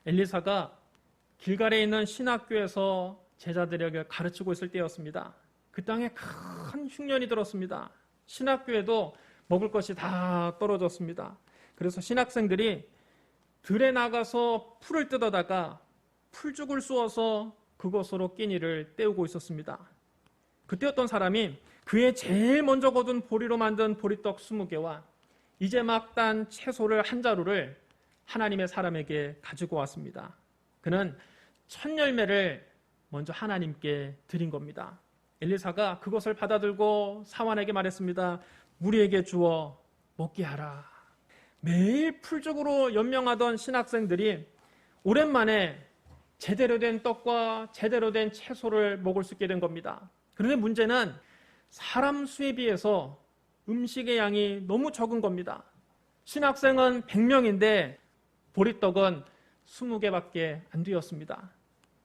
엘리사가 길갈에 있는 신학교에서 제자들에게 가르치고 있을 때였습니다. 그 땅에 큰 흉년이 들었습니다. 신학교에도 먹을 것이 다 떨어졌습니다. 그래서 신학생들이 들에 나가서 풀을 뜯어다가 풀죽을 쑤어서 그것으로 끼니를 때우고 있었습니다. 그때 어떤 사람이 그의 제일 먼저 거둔 보리로 만든 보리떡 20개와 이제 막 딴 채소를 한 자루를 하나님의 사람에게 가지고 왔습니다. 그는 첫 열매를 먼저 하나님께 드린 겁니다. 엘리사가 그것을 받아들고 사환에게 말했습니다. 우리에게 주어 먹게 하라. 매일 풀죽으로 연명하던 신학생들이 오랜만에 제대로 된 떡과 제대로 된 채소를 먹을 수 있게 된 겁니다. 그런데 문제는 사람 수에 비해서 음식의 양이 너무 적은 겁니다. 신학생은 100명인데 보리떡은 20개밖에 안 되었습니다.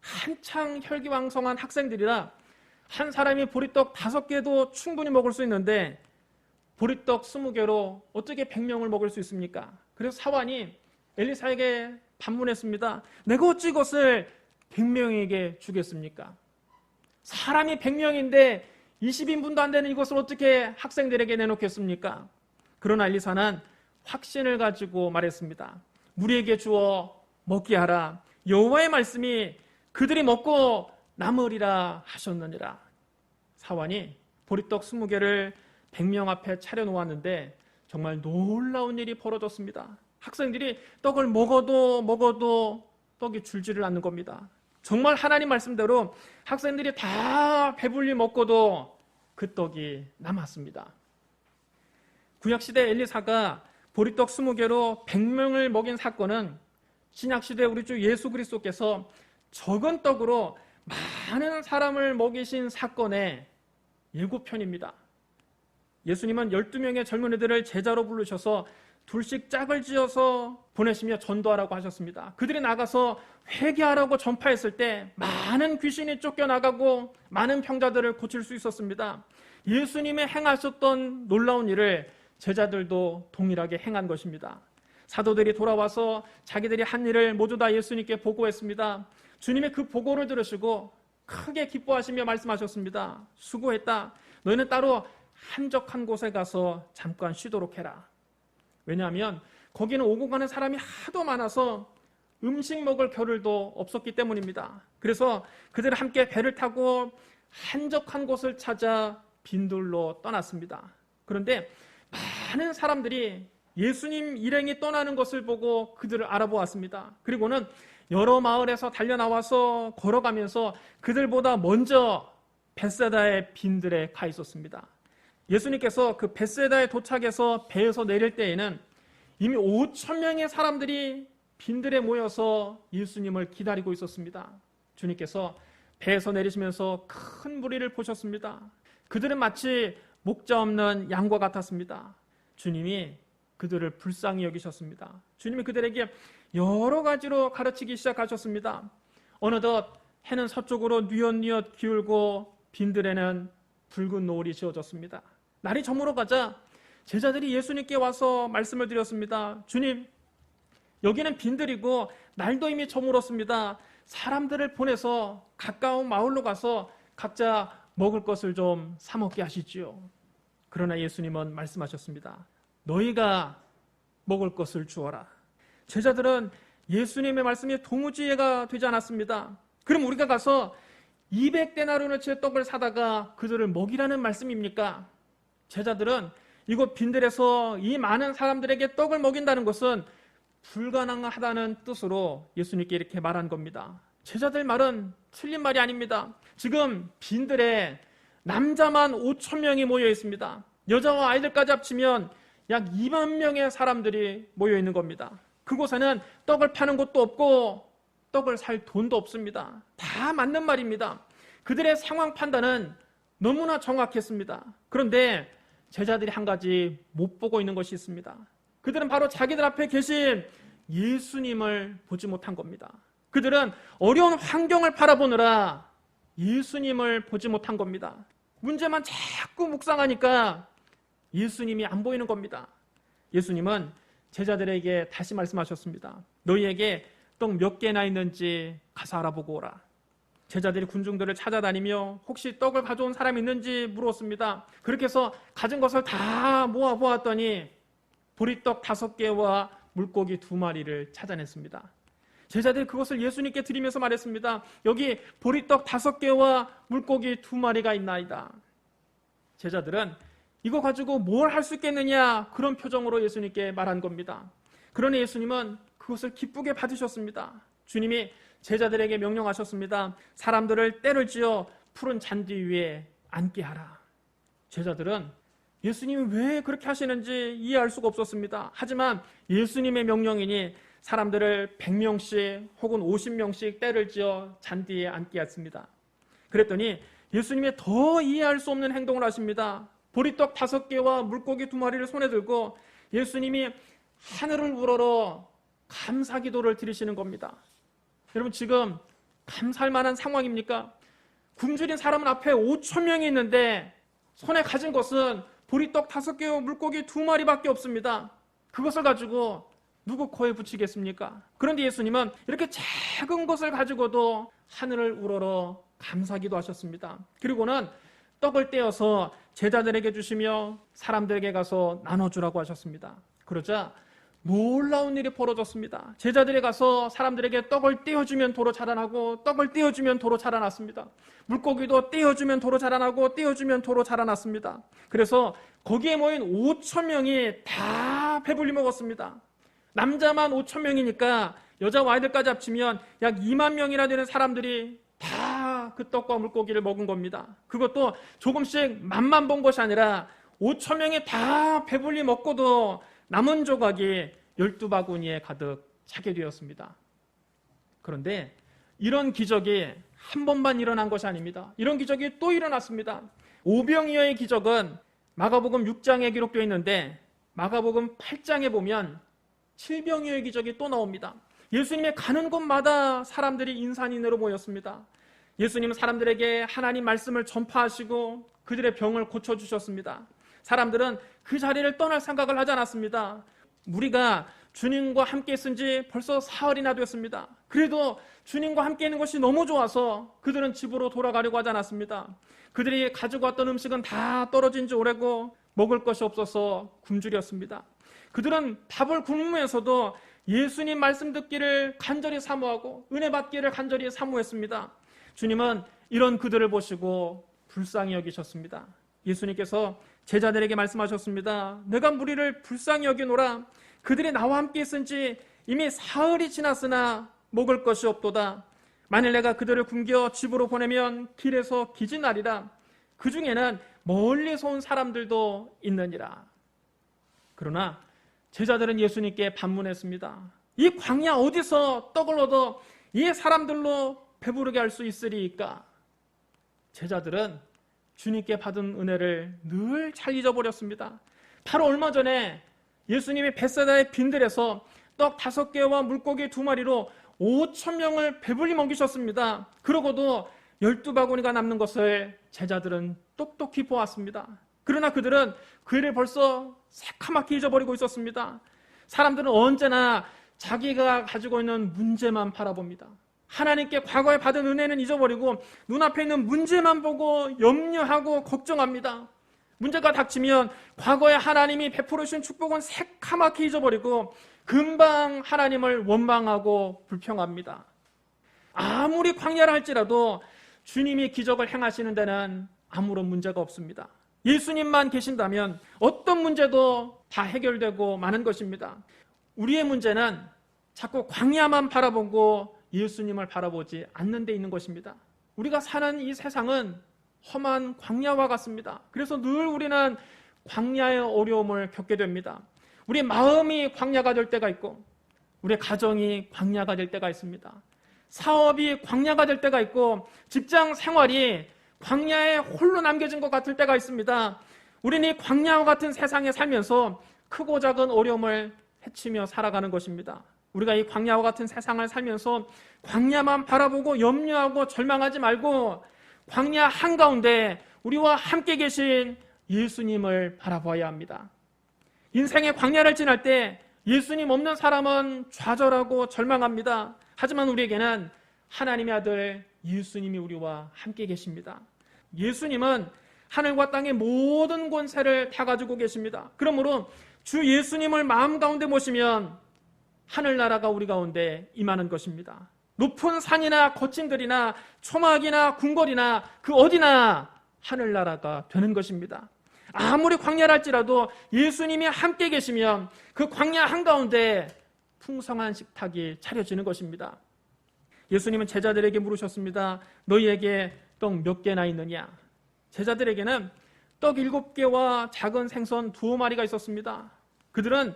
한창 혈기왕성한 학생들이라 한 사람이 보리떡 5개도 충분히 먹을 수 있는데 보리떡 20개로 어떻게 100명을 먹을 수 있습니까? 그래서 사환이 엘리사에게 반문했습니다. 내가 어찌 이것을 100명에게 주겠습니까? 사람이 100명인데 20인분도 안 되는 이것을 어떻게 학생들에게 내놓겠습니까? 그러나 엘리사는 확신을 가지고 말했습니다. 우리에게 주어 먹게 하라. 여호와의 말씀이 그들이 먹고 남으리라 하셨느니라. 사환이 보리떡 20개를 100명 앞에 차려놓았는데 정말 놀라운 일이 벌어졌습니다. 학생들이 떡을 먹어도 떡이 줄지를 않는 겁니다. 정말 하나님 말씀대로 학생들이 다 배불리 먹고도 그 떡이 남았습니다. 구약시대 엘리사가 보리떡 20개로 100명을 먹인 사건은 신약시대 우리 주 예수 그리스도께서 적은 떡으로 많은 사람을 먹이신 사건의 예고편입니다. 예수님은 12명의 젊은이들을 제자로 부르셔서 둘씩 짝을 지어서 보내시며 전도하라고 하셨습니다. 그들이 나가서 회개하라고 전파했을 때 많은 귀신이 쫓겨나가고 많은 병자들을 고칠 수 있었습니다. 예수님의 행하셨던 놀라운 일을 제자들도 동일하게 행한 것입니다. 사도들이 돌아와서 자기들이 한 일을 모두 다 예수님께 보고했습니다. 주님의 그 보고를 들으시고 크게 기뻐하시며 말씀하셨습니다. 수고했다. 너희는 따로 한적한 곳에 가서 잠깐 쉬도록 해라. 왜냐하면 거기는 오고 가는 사람이 하도 많아서 음식 먹을 겨를도 없었기 때문입니다. 그래서 그들은 함께 배를 타고 한적한 곳을 찾아 빈들로 떠났습니다. 그런데 많은 사람들이 예수님 일행이 떠나는 것을 보고 그들을 알아보았습니다. 그리고는 여러 마을에서 달려나와서 걸어가면서 그들보다 먼저 벳세다의 빈들에 가 있었습니다. 예수님께서 그 벳세다에 도착해서 배에서 내릴 때에는 이미 5,000명의 사람들이 빈들에 모여서 예수님을 기다리고 있었습니다. 주님께서 배에서 내리시면서 큰 무리를 보셨습니다. 그들은 마치 목자 없는 양과 같았습니다. 주님이 그들을 불쌍히 여기셨습니다. 주님이 그들에게 여러 가지로 가르치기 시작하셨습니다. 어느덧 해는 서쪽으로 뉘엿뉘엿 기울고 빈들에는 붉은 노을이 지어졌습니다. 날이 저물어 가자 제자들이 예수님께 와서 말씀을 드렸습니다. 주님, 여기는 빈들이고 날도 이미 저물었습니다. 사람들을 보내서 가까운 마을로 가서 각자 먹을 것을 좀 사 먹게 하시지요. 그러나 예수님은 말씀하셨습니다. 너희가 먹을 것을 주어라. 제자들은 예수님의 말씀이 도무지 이해가 되지 않았습니다. 그럼 우리가 가서 200데나리온어치의 떡을 사다가 그들을 먹이라는 말씀입니까? 제자들은 이곳 빈들에서 이 많은 사람들에게 떡을 먹인다는 것은 불가능하다는 뜻으로 예수님께 이렇게 말한 겁니다. 제자들 말은 틀린 말이 아닙니다. 지금 빈들에 남자만 5,000명이 모여 있습니다. 여자와 아이들까지 합치면 약 2만 명의 사람들이 모여 있는 겁니다. 그곳에는 떡을 파는 곳도 없고 떡을 살 돈도 없습니다. 다 맞는 말입니다. 그들의 상황 판단은 너무나 정확했습니다. 그런데 제자들이 한 가지 못 보고 있는 것이 있습니다. 그들은 바로 자기들 앞에 계신 예수님을 보지 못한 겁니다. 그들은 어려운 환경을 바라보느라 예수님을 보지 못한 겁니다. 문제만 자꾸 묵상하니까 예수님이 안 보이는 겁니다. 예수님은 제자들에게 다시 말씀하셨습니다. 너희에게 떡 몇 개나 있는지 가서 알아보고 오라. 제자들이 군중들을 찾아다니며 혹시 떡을 가져온 사람이 있는지 물었습니다. 그렇게 해서 가진 것을 다 모아보았더니 보리떡 5개와 물고기 2마리를 찾아냈습니다. 제자들이 그것을 예수님께 드리면서 말했습니다. 여기 보리떡 5개와 물고기 2마리가 있나이다. 제자들은 이거 가지고 뭘 할 수 있겠느냐, 그런 표정으로 예수님께 말한 겁니다. 그러나 예수님은 그것을 기쁘게 받으셨습니다. 주님이 제자들에게 명령하셨습니다. 사람들을 떼를 지어 푸른 잔디 위에 앉게 하라. 제자들은 예수님이 왜 그렇게 하시는지 이해할 수가 없었습니다. 하지만 예수님의 명령이니 사람들을 100명씩 혹은 50명씩 떼를 지어 잔디에 앉게 했습니다. 그랬더니 예수님이 더 이해할 수 없는 행동을 하십니다. 보리떡 5개와 물고기 2마리를 손에 들고 예수님이 하늘을 우러러 감사 기도를 드리시는 겁니다. 여러분, 지금 감사할 만한 상황입니까? 굶주린 사람은 앞에 5,000명이 있는데 손에 가진 것은 보리떡 5개와 물고기 2마리밖에 없습니다. 그것을 가지고 누구 코에 붙이겠습니까? 그런데 예수님은 이렇게 작은 것을 가지고도 하늘을 우러러 감사기도 하셨습니다. 그리고는 떡을 떼어서 제자들에게 주시며 사람들에게 가서 나눠주라고 하셨습니다. 그러자 놀라운 일이 벌어졌습니다. 제자들이 가서 사람들에게 떡을 떼어주면 도로 자라나고 떡을 떼어주면 도로 자라났습니다. 물고기도 떼어주면 도로 자라나고 떼어주면 도로 자라났습니다. 그래서 거기에 모인 5,000명이 다 배불리 먹었습니다. 남자만 5,000명이니까 여자와 아이들까지 합치면 약 2만 명이나 되는 사람들이 다 그 떡과 물고기를 먹은 겁니다. 그것도 조금씩 맛만 본 것이 아니라 5,000명이 다 배불리 먹고도 남은 조각이 12바구니에 가득 차게 되었습니다. 그런데 이런 기적이 한 번만 일어난 것이 아닙니다. 이런 기적이 또 일어났습니다. 오병이어의 기적은 마가복음 6장에 기록되어 있는데 마가복음 8장에 보면 칠병이어의 기적이 또 나옵니다. 예수님의 가는 곳마다 사람들이 인산인해로 모였습니다. 예수님은 사람들에게 하나님 말씀을 전파하시고 그들의 병을 고쳐주셨습니다. 사람들은 그 자리를 떠날 생각을 하지 않았습니다. 우리가 주님과 함께 있은 지 벌써 사흘이나 되었습니다. 그래도 주님과 함께 있는 것이 너무 좋아서 그들은 집으로 돌아가려고 하지 않았습니다. 그들이 가지고 왔던 음식은 다 떨어진 지 오래고 먹을 것이 없어서 굶주렸습니다. 그들은 밥을 굶으면서도 예수님 말씀 듣기를 간절히 사모하고 은혜 받기를 간절히 사모했습니다. 주님은 이런 그들을 보시고 불쌍히 여기셨습니다. 예수님께서 제자들에게 말씀하셨습니다. 내가 무리를 불쌍히 여기노라. 그들이 나와 함께 있은지 이미 사흘이 지났으나 먹을 것이 없도다. 만일 내가 그들을 굶겨 집으로 보내면 길에서 기진하리라. 그 중에는 멀리서 온 사람들도 있느니라. 그러나 제자들은 예수님께 반문했습니다. 이 광야 어디서 떡을 얻어 이 사람들로 배부르게 할 수 있으리이까? 제자들은 주님께 받은 은혜를 늘 잘 잊어버렸습니다. 바로 얼마 전에 예수님이 벳사다의 빈들에서 떡 5개와 물고기 2마리로 5,000명을 배불리 먹이셨습니다. 그러고도 12바구니가 남는 것을 제자들은 똑똑히 보았습니다. 그러나 그들은 그 일을 벌써 새카맣게 잊어버리고 있었습니다. 사람들은 언제나 자기가 가지고 있는 문제만 바라봅니다. 하나님께 과거에 받은 은혜는 잊어버리고 눈앞에 있는 문제만 보고 염려하고 걱정합니다. 문제가 닥치면 과거에 하나님이 베풀으신 축복은 새카맣게 잊어버리고 금방 하나님을 원망하고 불평합니다. 아무리 광야라 할지라도 주님이 기적을 행하시는 데는 아무런 문제가 없습니다. 예수님만 계신다면 어떤 문제도 다 해결되고 마는 것입니다. 우리의 문제는 자꾸 광야만 바라보고 예수님을 바라보지 않는 데 있는 것입니다. 우리가 사는 이 세상은 험한 광야와 같습니다. 그래서 늘 우리는 광야의 어려움을 겪게 됩니다. 우리 마음이 광야가 될 때가 있고 우리 가정이 광야가 될 때가 있습니다. 사업이 광야가 될 때가 있고 직장 생활이 광야에 홀로 남겨진 것 같을 때가 있습니다. 우리는 이 광야와 같은 세상에 살면서 크고 작은 어려움을 헤치며 살아가는 것입니다. 우리가 이 광야와 같은 세상을 살면서 광야만 바라보고 염려하고 절망하지 말고 광야 한가운데 우리와 함께 계신 예수님을 바라봐야 합니다. 인생의 광야를 지날 때 예수님 없는 사람은 좌절하고 절망합니다. 하지만 우리에게는 하나님의 아들 예수님이 우리와 함께 계십니다. 예수님은 하늘과 땅의 모든 권세를 다 가지고 계십니다. 그러므로 주 예수님을 마음 가운데 모시면 하늘나라가 우리 가운데 임하는 것입니다. 높은 산이나 거친 들이나 초막이나 궁궐이나 그 어디나 하늘나라가 되는 것입니다. 아무리 광야랄지라도 예수님이 함께 계시면 그 광야 한가운데 풍성한 식탁이 차려지는 것입니다. 예수님은 제자들에게 물으셨습니다. 너희에게 떡 몇 개나 있느냐? 제자들에게는 떡 7개와 작은 생선 2마리가 있었습니다. 그들은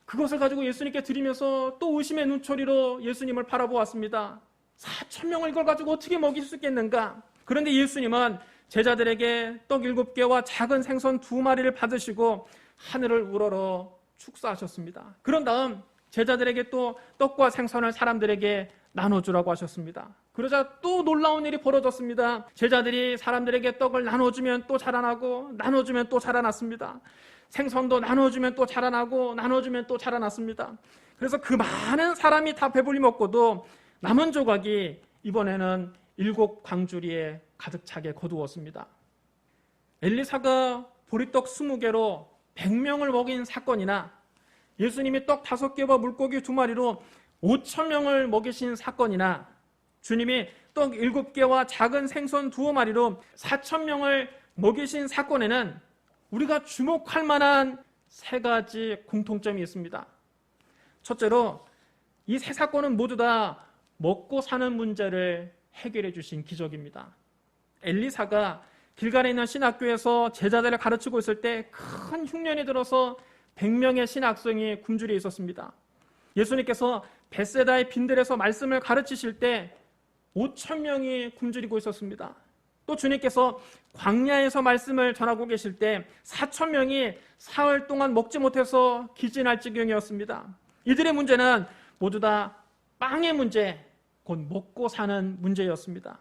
그것을 가지고 예수님께 드리면서 또 의심의 눈초리로 예수님을 바라보았습니다. 4,000명을 이걸 가지고 어떻게 먹일 수 있겠는가? 그런데 예수님은 제자들에게 떡 7개와 작은 생선 2마리를 받으시고 하늘을 우러러 축사하셨습니다. 그런 다음 제자들에게 또 떡과 생선을 사람들에게 나눠주라고 하셨습니다. 그러자 또 놀라운 일이 벌어졌습니다. 제자들이 사람들에게 떡을 나눠주면 또 자라나고 나눠주면 또 자라났습니다. 생선도 나눠주면 또 자라나고 나눠주면 또 자라났습니다. 그래서 그 많은 사람이 다 배불리 먹고도 남은 조각이 이번에는 7 광주리에 가득 차게 거두었습니다. 엘리사가 보리떡 20개로 100명을 먹인 사건이나 예수님이 떡 5개와 물고기 2마리로 5,000명을 먹이신 사건이나 주님이 떡 7개와 작은 생선 2마리로 4,000명을 먹이신 사건에는 우리가 주목할 만한 3가지 공통점이 있습니다. 첫째로 이 3 사건은 모두 다 먹고 사는 문제를 해결해 주신 기적입니다. 엘리사가 길갈에 있는 신학교에서 제자들을 가르치고 있을 때 큰 흉년이 들어서 100명의 신학생이 굶주려 있었습니다. 예수님께서 벳세다의 빈들에서 말씀을 가르치실 때 5,000명이 굶주리고 있었습니다. 또 주님께서 광야에서 말씀을 전하고 계실 때 4,000명이 사흘 동안 먹지 못해서 기진할 지경이었습니다. 이들의 문제는 모두 다 빵의 문제, 곧 먹고 사는 문제였습니다.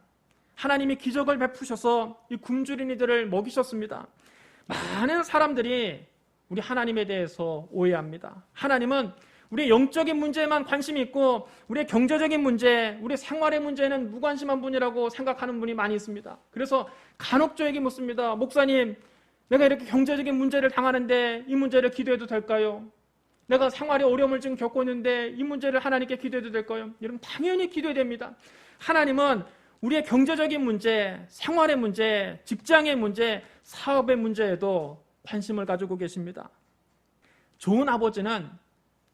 하나님이 기적을 베푸셔서 이 굶주린 이들을 먹이셨습니다. 많은 사람들이 우리 하나님에 대해서 오해합니다. 하나님은 우리의 영적인 문제에만 관심이 있고 우리의 경제적인 문제, 우리의 생활의 문제는 무관심한 분이라고 생각하는 분이 많이 있습니다. 그래서 간혹 저에게 묻습니다. 목사님, 내가 이렇게 경제적인 문제를 당하는데 이 문제를 기도해도 될까요? 내가 생활의 어려움을 지금 겪고 있는데 이 문제를 하나님께 기도해도 될까요? 여러분, 당연히 기도해야 됩니다. 하나님은 우리의 경제적인 문제, 생활의 문제, 직장의 문제, 사업의 문제에도 관심을 가지고 계십니다. 좋은 아버지는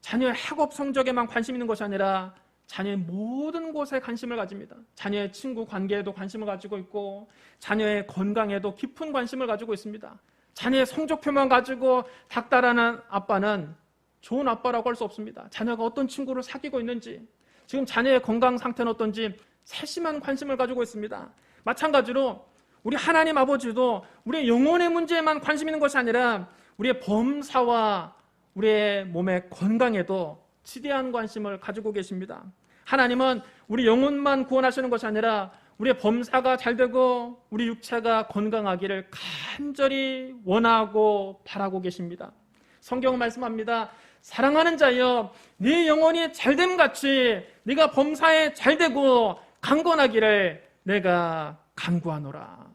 자녀의 학업 성적에만 관심 있는 것이 아니라 자녀의 모든 곳에 관심을 가집니다. 자녀의 친구 관계에도 관심을 가지고 있고 자녀의 건강에도 깊은 관심을 가지고 있습니다. 자녀의 성적표만 가지고 닥달하는 아빠는 좋은 아빠라고 할 수 없습니다. 자녀가 어떤 친구를 사귀고 있는지, 지금 자녀의 건강 상태는 어떤지 세심한 관심을 가지고 있습니다. 마찬가지로 우리 하나님 아버지도 우리의 영혼의 문제에만 관심 있는 것이 아니라 우리의 범사와 우리의 몸의 건강에도 지대한 관심을 가지고 계십니다. 하나님은 우리 영혼만 구원하시는 것이 아니라 우리의 범사가 잘 되고 우리 육체가 건강하기를 간절히 원하고 바라고 계십니다. 성경은 말씀합니다. 사랑하는 자여, 네 영혼이 잘됨같이 네가 범사에 잘되고 강건하기를 내가 간구하노라.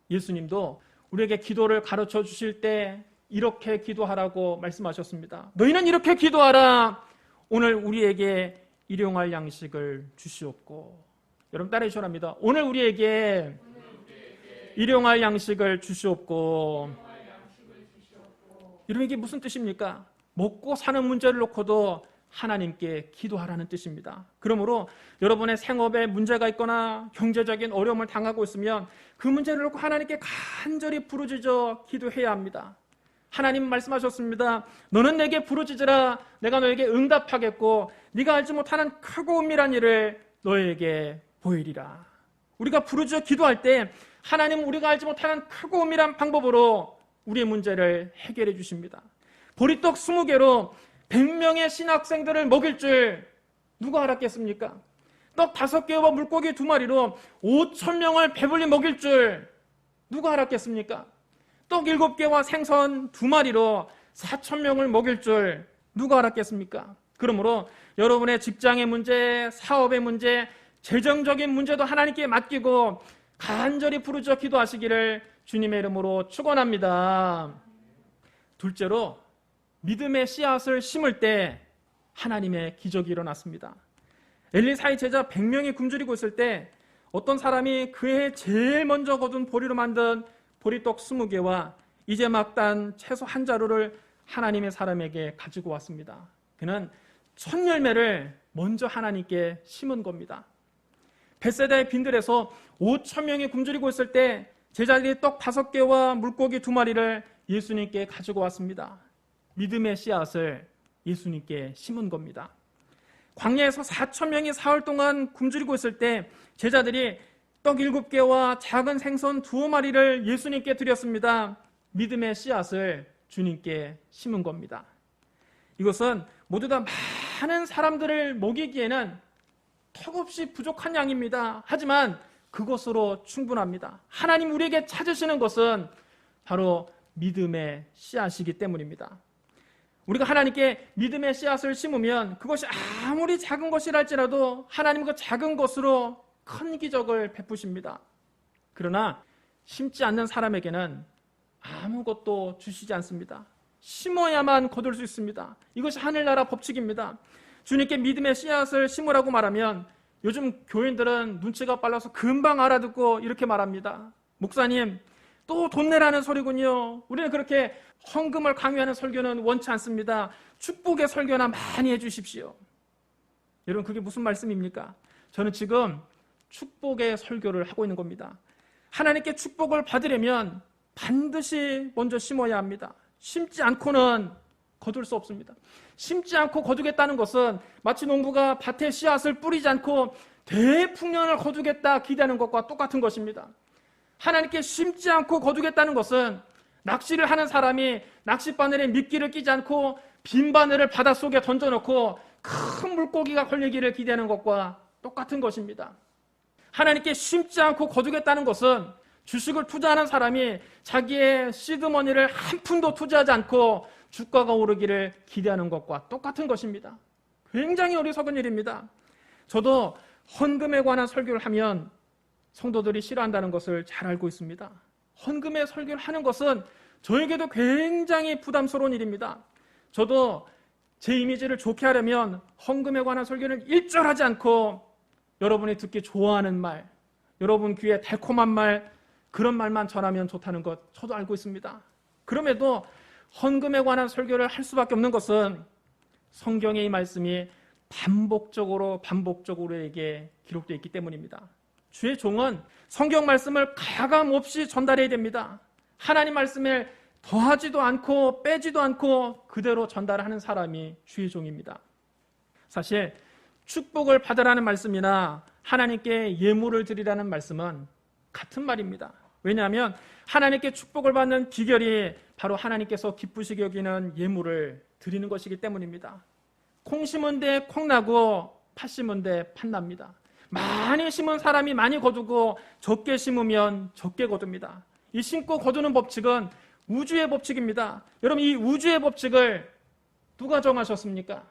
예수님도 우리에게 기도를 가르쳐 주실 때 이렇게 기도하라고 말씀하셨습니다. 너희는 이렇게 기도하라. 오늘 우리에게 일용할 양식을 주시옵고. 여러분 따라해 주시랍니다. 오늘 우리에게 일용할 양식을 주시옵고. 여러분, 이게 무슨 뜻입니까? 먹고 사는 문제를 놓고도 하나님께 기도하라는 뜻입니다. 그러므로 여러분의 생업에 문제가 있거나 경제적인 어려움을 당하고 있으면 그 문제를 놓고 하나님께 간절히 부르짖어 기도해야 합니다. 하나님 말씀하셨습니다. 너는 내게 부르짖으라. 내가 너에게 응답하겠고 네가 알지 못하는 크고 은밀한 일을 너에게 보이리라. 우리가 부르짖어 기도할 때 하나님은 우리가 알지 못하는 크고 은밀한 방법으로 우리의 문제를 해결해 주십니다. 보리떡 20개로 100명의 신학생들을 먹일 줄 누가 알았겠습니까? 떡 5개와 물고기 2마리로 5,000명을 배불리 먹일 줄 누가 알았겠습니까? 떡 7개와 생선 2마리로 4,000명을 먹일 줄 누가 알았겠습니까? 그러므로 여러분의 직장의 문제, 사업의 문제, 재정적인 문제도 하나님께 맡기고 간절히 부르짖어 기도하시기를 주님의 이름으로 축원합니다. 둘째로 믿음의 씨앗을 심을 때 하나님의 기적이 일어났습니다. 엘리 사이 제자 100명이 굶주리고 있을 때 어떤 사람이 그해 제일 먼저 거둔 보리로 만든 보리떡 20개와 이제 막 딴 채소 한 자루를 하나님의 사람에게 가지고 왔습니다. 그는 첫 열매를 먼저 하나님께 심은 겁니다. 벳세다의 빈들에서 5,000명이 굶주리고 있을 때 제자들이 떡 5개와 물고기 2마리를 예수님께 가지고 왔습니다. 믿음의 씨앗을 예수님께 심은 겁니다. 광야에서 4,000명이 사흘 동안 굶주리고 있을 때 제자들이 떡 7개와 작은 생선 2마리를 예수님께 드렸습니다. 믿음의 씨앗을 주님께 심은 겁니다. 이것은 모두 다 많은 사람들을 먹이기에는 턱없이 부족한 양입니다. 하지만 그것으로 충분합니다. 하나님 우리에게 찾으시는 것은 바로 믿음의 씨앗이기 때문입니다. 우리가 하나님께 믿음의 씨앗을 심으면 그것이 아무리 작은 것이라 할지라도 하나님 그 작은 것으로 큰 기적을 베푸십니다. 그러나 심지 않는 사람에게는 아무것도 주시지 않습니다. 심어야만 거둘 수 있습니다. 이것이 하늘나라 법칙입니다. 주님께 믿음의 씨앗을 심으라고 말하면 요즘 교인들은 눈치가 빨라서 금방 알아듣고 이렇게 말합니다. 목사님, 또 돈 내라는 소리군요. 우리는 그렇게 헌금을 강요하는 설교는 원치 않습니다. 축복의 설교나 많이 해주십시오. 여러분, 그게 무슨 말씀입니까? 저는 지금 축복의 설교를 하고 있는 겁니다. 하나님께 축복을 받으려면 반드시 먼저 심어야 합니다. 심지 않고는 거둘 수 없습니다. 심지 않고 거두겠다는 것은 마치 농부가 밭에 씨앗을 뿌리지 않고 대풍년을 거두겠다 기대하는 것과 똑같은 것입니다. 하나님께 심지 않고 거두겠다는 것은 낚시를 하는 사람이 낚싯바늘에 미끼를 끼지 않고 빈 바늘을 바닷속에 던져놓고 큰 물고기가 걸리기를 기대하는 것과 똑같은 것입니다. 하나님께 심지 않고 거두겠다는 것은 주식을 투자하는 사람이 자기의 시드머니를 한 푼도 투자하지 않고 주가가 오르기를 기대하는 것과 똑같은 것입니다. 굉장히 어리석은 일입니다. 저도 헌금에 관한 설교를 하면 성도들이 싫어한다는 것을 잘 알고 있습니다. 헌금의 설교를 하는 것은 저에게도 굉장히 부담스러운 일입니다. 저도 제 이미지를 좋게 하려면 헌금에 관한 설교는 일절하지 않고 여러분이 듣기 좋아하는 말, 여러분 귀에 달콤한 말, 그런 말만 전하면 좋다는 것 저도 알고 있습니다. 그럼에도 헌금에 관한 설교를 할 수밖에 없는 것은 성경의 이 말씀이 반복적으로에게 기록되어 있기 때문입니다. 주의 종은 성경 말씀을 가감 없이 전달해야 됩니다. 하나님 말씀을 더하지도 않고 빼지도 않고 그대로 전달하는 사람이 주의 종입니다. 사실 축복을 받으라는 말씀이나 하나님께 예물을 드리라는 말씀은 같은 말입니다. 왜냐하면 하나님께 축복을 받는 비결이 바로 하나님께서 기쁘시게 여기는 예물을 드리는 것이기 때문입니다. 콩 심은 데 콩 나고 팥 심은 데 팥 납니다. 많이 심은 사람이 많이 거두고 적게 심으면 적게 거둡니다. 이 심고 거두는 법칙은 우주의 법칙입니다. 여러분, 이 우주의 법칙을 누가 정하셨습니까?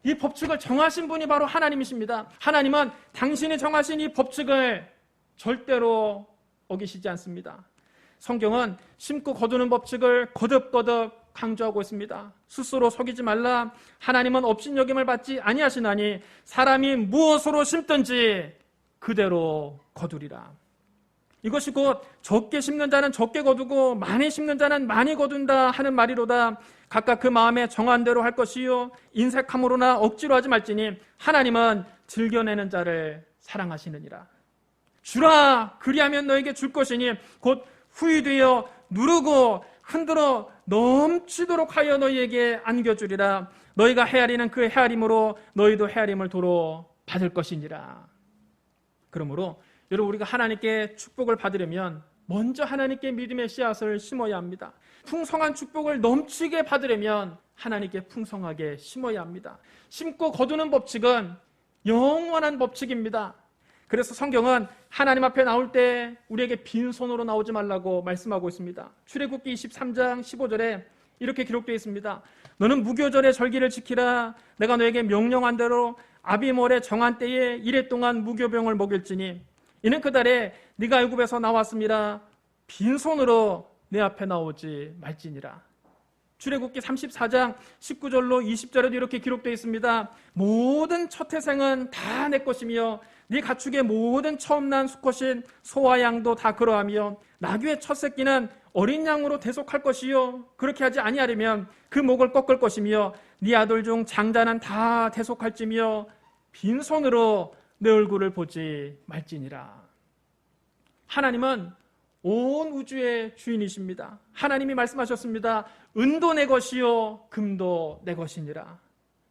이 법칙을 정하신 분이 바로 하나님이십니다. 하나님은 당신이 정하신 이 법칙을 절대로 어기시지 않습니다. 성경은 심고 거두는 법칙을 거듭거듭 강조하고 있습니다. 스스로 속이지 말라. 하나님은 업신여김을 받지 아니하시나니 사람이 무엇으로 심든지 그대로 거두리라. 이것이 곧 적게 심는 자는 적게 거두고 많이 심는 자는 많이 거둔다 하는 말이로다. 각각 그 마음에 정한 대로 할 것이요 인색함으로나 억지로 하지 말지니 하나님은 즐겨내는 자를 사랑하시느니라. 주라, 그리하면 너에게 줄 것이니 곧 후히되어 누르고 흔들어 넘치도록 하여 너희에게 안겨주리라. 너희가 헤아리는 그 헤아림으로 너희도 헤아림을 도로 받을 것이니라. 그러므로 여러분, 우리가 하나님께 축복을 받으려면 먼저 하나님께 믿음의 씨앗을 심어야 합니다. 풍성한 축복을 넘치게 받으려면 하나님께 풍성하게 심어야 합니다. 심고 거두는 법칙은 영원한 법칙입니다. 그래서 성경은 하나님 앞에 나올 때 우리에게 빈손으로 나오지 말라고 말씀하고 있습니다. 출애굽기 23장 15절에 이렇게 기록되어 있습니다. 너는 무교절의 절기를 지키라. 내가 너에게 명령한 대로 아비몰의 정한 때에 이래 동안 무교병을 먹일지니 이는 그 달에 네가 애굽에서 나왔음이라 빈손으로 내 앞에 나오지 말지니라. 출애굽기 34장 19절로 20절에도 이렇게 기록되어 있습니다. 모든 첫 태생은 다 내 것이며 네 가축의 모든 처음 난 수컷인 소와 양도 다 그러하며 나귀의 첫 새끼는 어린 양으로 대속할 것이요 그렇게 하지 아니하려면 그 목을 꺾을 것이며 네 아들 중 장자는 다 대속할지며 빈손으로 내 얼굴을 보지 말지니라. 하나님은 온 우주의 주인이십니다. 하나님이 말씀하셨습니다. 은도 내 것이요 금도 내 것이니라.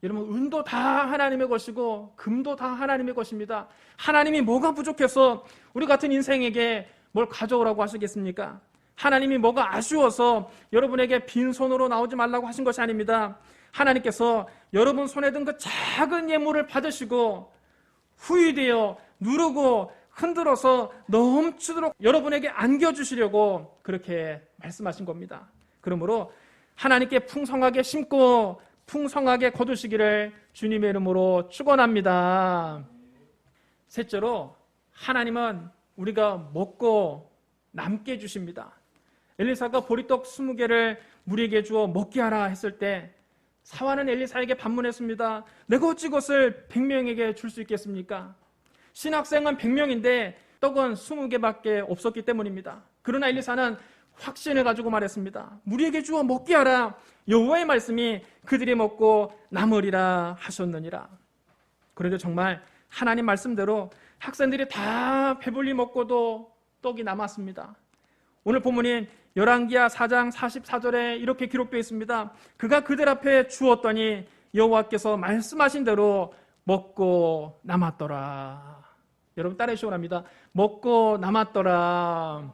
여러분, 은도 다 하나님의 것이고 금도 다 하나님의 것입니다. 하나님이 뭐가 부족해서 우리 같은 인생에게 뭘 가져오라고 하시겠습니까? 하나님이 뭐가 아쉬워서 여러분에게 빈손으로 나오지 말라고 하신 것이 아닙니다. 하나님께서 여러분 손에 든 그 작은 예물을 받으시고 후회되어 누르고 흔들어서 넘치도록 여러분에게 안겨주시려고 그렇게 말씀하신 겁니다. 그러므로 하나님께 풍성하게 심고 풍성하게 거두시기를 주님의 이름으로 축원합니다. 셋째로, 하나님은 우리가 먹고 남게 해주십니다. 엘리사가 보리떡 20개를 무리에게 주어 먹게 하라 했을 때 사환은 엘리사에게 반문했습니다. 내가 어찌 그것을 100명에게 줄 수 있겠습니까? 신학생은 100명인데 떡은 20개밖에 없었기 때문입니다. 그러나 엘리사는 확신을 가지고 말했습니다. 무리에게 주어 먹게 하라. 여호와의 말씀이 그들이 먹고 남으리라 하셨느니라. 그런데 정말 하나님 말씀대로 학생들이 다 배불리 먹고도 떡이 남았습니다. 오늘 본문인 열왕기하 4장 44절에 이렇게 기록되어 있습니다. 그가 그들 앞에 주었더니 여호와께서 말씀하신 대로 먹고 남았더라. 여러분 따라해 주시기 바랍니다. 먹고 남았더라.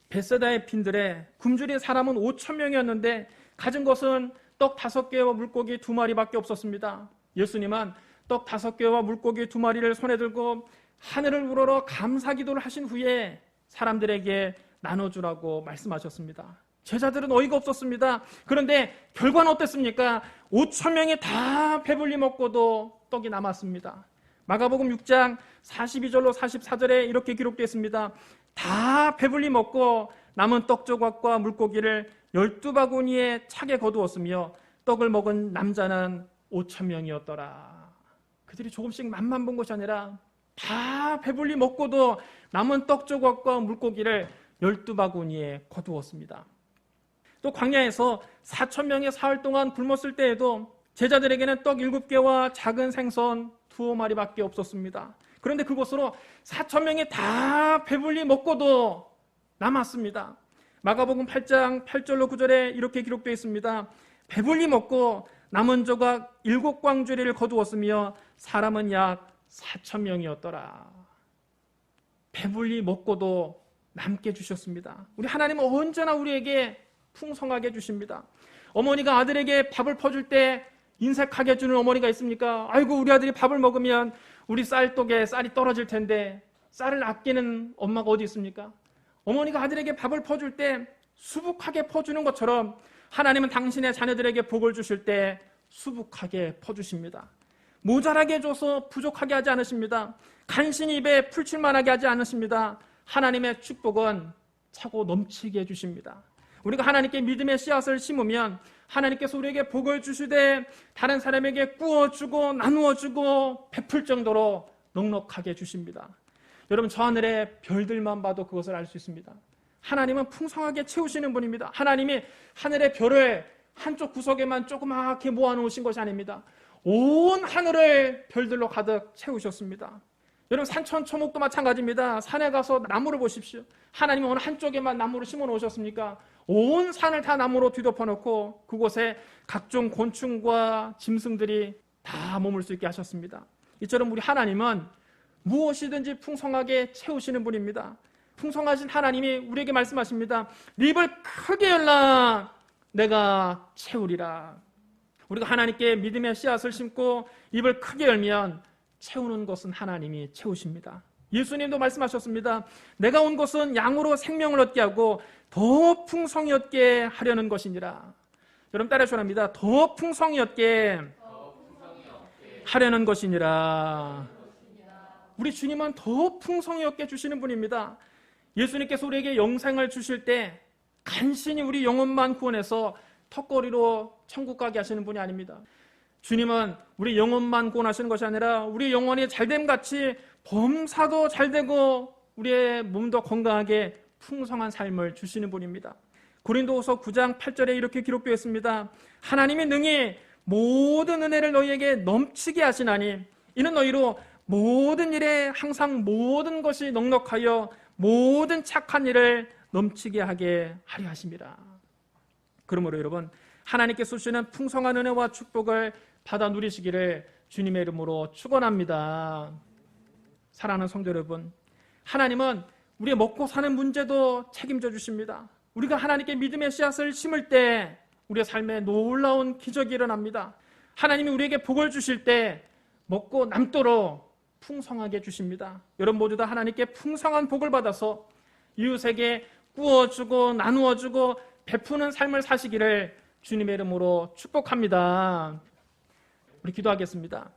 벳세다의 빈들에 굶주린 사람은 5,000명이었는데 가진 것은 떡 5개와 물고기 2마리밖에 없었습니다. 예수님은 떡 5개와 물고기 2마리를 손에 들고 하늘을 우러러 감사 기도를 하신 후에 사람들에게 나눠주라고 말씀하셨습니다. 제자들은 어이가 없었습니다. 그런데 결과는 어땠습니까? 5,000명이 다 배불리 먹고도 떡이 남았습니다. 마가복음 6장 42절로 44절에 이렇게 기록되어 있습니다. 다 배불리 먹고 남은 떡 조각과 물고기를 12바구니에 차게 거두었으며 떡을 먹은 남자는 5,000명이었더라. 그들이 조금씩 맛만 본 것이 아니라 다 배불리 먹고도 남은 떡 조각과 물고기를 12바구니에 거두었습니다. 또 광야에서 4,000명이 사흘 동안 굶었을 때에도 제자들에게는 떡 7개와 작은 생선 2마리밖에 없었습니다. 그런데 그곳으로 4,000명이 다 배불리 먹고도 남았습니다. 마가복음 8장 8절로 9절에 이렇게 기록되어 있습니다. 배불리 먹고 남은 조각 7광주리를 거두었으며 사람은 약 4,000명이었더라. 배불리 먹고도 남게 주셨습니다. 우리 하나님은 언제나 우리에게 풍성하게 주십니다. 어머니가 아들에게 밥을 퍼줄 때 인색하게 주는 어머니가 있습니까? 아이고, 우리 아들이 밥을 먹으면 우리 쌀떡에 쌀이 떨어질 텐데 쌀을 아끼는 엄마가 어디 있습니까? 어머니가 아들에게 밥을 퍼줄 때 수북하게 퍼주는 것처럼 하나님은 당신의 자녀들에게 복을 주실 때 수북하게 퍼주십니다. 모자라게 줘서 부족하게 하지 않으십니다. 간신히 입에 풀칠만하게 하지 않으십니다. 하나님의 축복은 차고 넘치게 해주십니다. 우리가 하나님께 믿음의 씨앗을 심으면 하나님께서 우리에게 복을 주시되 다른 사람에게 꾸어주고 나누어주고 베풀 정도로 넉넉하게 주십니다. 여러분, 저 하늘의 별들만 봐도 그것을 알 수 있습니다. 하나님은 풍성하게 채우시는 분입니다. 하나님이 하늘의 별을 한쪽 구석에만 조그맣게 모아놓으신 것이 아닙니다. 온 하늘을 별들로 가득 채우셨습니다. 여러분, 산천초목도 마찬가지입니다. 산에 가서 나무를 보십시오. 하나님은 어느 한쪽에만 나무를 심어 놓으셨습니까? 온 산을 다 나무로 뒤덮어 놓고 그곳에 각종 곤충과 짐승들이 다 머물 수 있게 하셨습니다. 이처럼 우리 하나님은 무엇이든지 풍성하게 채우시는 분입니다. 풍성하신 하나님이 우리에게 말씀하십니다. 네 입을 크게 열라, 내가 채우리라. 우리가 하나님께 믿음의 씨앗을 심고 입을 크게 열면 채우는 것은 하나님이 채우십니다. 예수님도 말씀하셨습니다. 내가 온 것은 양으로 생명을 얻게 하고 더 풍성히 얻게 하려는 것이니라. 여러분 따라 주랍니다. 더 풍성히 얻게 하려는 것이니라. 우리 주님은 더 풍성히 얻게 주시는 분입니다. 예수님께서 우리에게 영생을 주실 때 간신히 우리 영혼만 구원해서 턱걸이로 천국 가게 하시는 분이 아닙니다. 주님은 우리 영혼만 구원하시는 것이 아니라 우리 영혼이 잘됨같이 범사도 잘되고 우리의 몸도 건강하게 풍성한 삶을 주시는 분입니다. 고린도후서 9장 8절에 이렇게 기록되어 있습니다. 하나님이 능히 모든 은혜를 너희에게 넘치게 하시나니 이는 너희로 모든 일에 항상 모든 것이 넉넉하여 모든 착한 일을 넘치게 하게 하려 하심이라. 그러므로 여러분, 하나님께서 주시는 풍성한 은혜와 축복을 받아 누리시기를 주님의 이름으로 축원합니다. 사랑하는 성도 여러분, 하나님은 우리의 먹고 사는 문제도 책임져 주십니다. 우리가 하나님께 믿음의 씨앗을 심을 때 우리의 삶에 놀라운 기적이 일어납니다. 하나님이 우리에게 복을 주실 때 먹고 남도록 풍성하게 주십니다. 여러분 모두 다 하나님께 풍성한 복을 받아서 이웃에게 구워주고 나누어주고 베푸는 삶을 사시기를 주님의 이름으로 축복합니다. 우리 기도하겠습니다.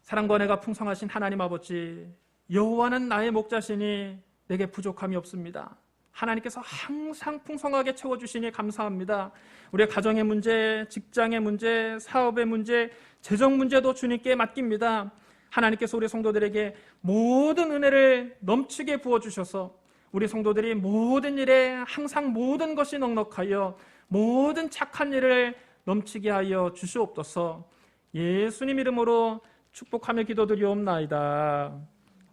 사랑과 은혜가 풍성하신 하나님 아버지, 여호와는 나의 목자시니 내게 부족함이 없습니다. 하나님께서 항상 풍성하게 채워주시니 감사합니다. 우리의 가정의 문제, 직장의 문제, 사업의 문제, 재정 문제도 주님께 맡깁니다. 하나님께서 우리 성도들에게 모든 은혜를 넘치게 부어주셔서 우리 성도들이 모든 일에 항상 모든 것이 넉넉하여 모든 착한 일을 넘치게 하여 주시옵소서. 예수님 이름으로 축복하며 기도드리옵나이다.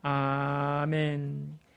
아멘.